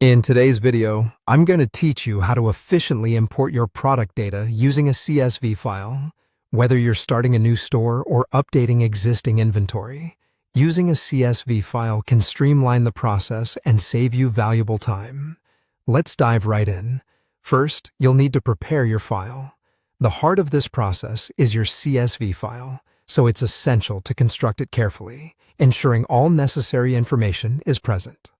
In today's video, I'm going to teach you how to efficiently import your product data using a CSV file. Whether you're starting a new store or updating existing inventory, using a CSV file can streamline the process and save you valuable time. Let's dive right in. First, you'll need to prepare your file. The heart of this process is your CSV file, so it's essential to construct it carefully, ensuring all necessary information is present.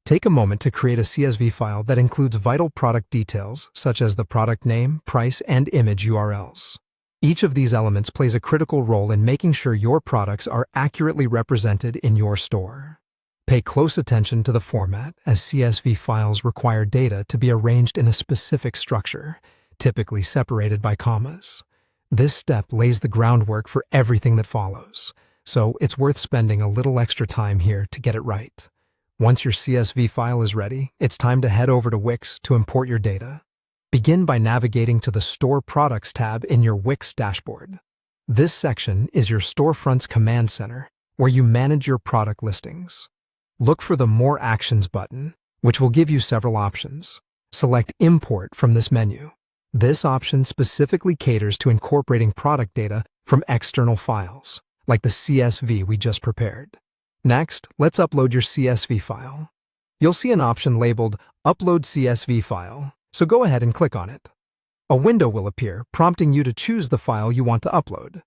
Take a moment to create a CSV file that includes vital product details such as the product name, price, and image URLs. Each of these elements plays a critical role in making sure your products are accurately represented in your store. Pay close attention to the format, as CSV files require data to be arranged in a specific structure, typically separated by commas. This step lays the groundwork for everything that follows, so it's worth spending a little extra time here to get it right. Once your CSV file is ready, it's time to head over to Wix to import your data. Begin by navigating to the Store Products tab in your Wix dashboard. This section is your storefront's command center, where you manage your product listings. Look for the More Actions button, which will give you several options. Select Import from this menu. This option specifically caters to incorporating product data from external files, like the CSV we just prepared. Next, let's upload your CSV file. You'll see an option labeled Upload CSV File, so go ahead and click on it. A window will appear, prompting you to choose the file you want to upload.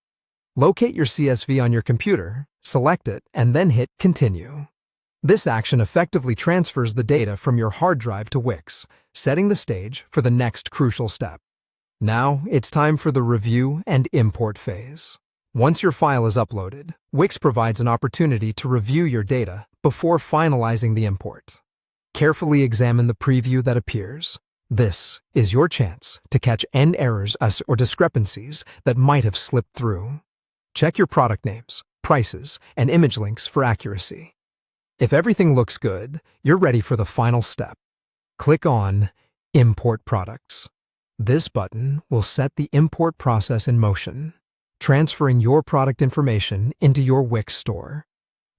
Locate your CSV on your computer, select it, and then hit Continue. This action effectively transfers the data from your hard drive to Wix, setting the stage for the next crucial step. Now, it's time for the review and import phase. Once your file is uploaded, Wix provides an opportunity to review your data before finalizing the import. Carefully examine the preview that appears. This is your chance to catch any errors or discrepancies that might have slipped through. Check your product names, prices, and image links for accuracy. If everything looks good, you're ready for the final step. Click on Import Products. This button will set the import process in motion, transferring your product information into your Wix store.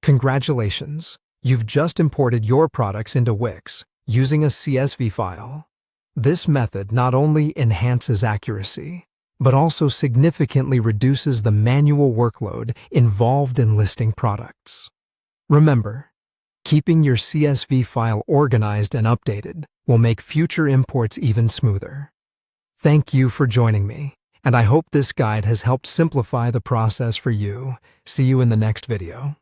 Congratulations, you've just imported your products into Wix using a CSV file. This method not only enhances accuracy, but also significantly reduces the manual workload involved in listing products. Remember, keeping your CSV file organized and updated will make future imports even smoother. Thank you for joining me, and I hope this guide has helped simplify the process for you. See you in the next video.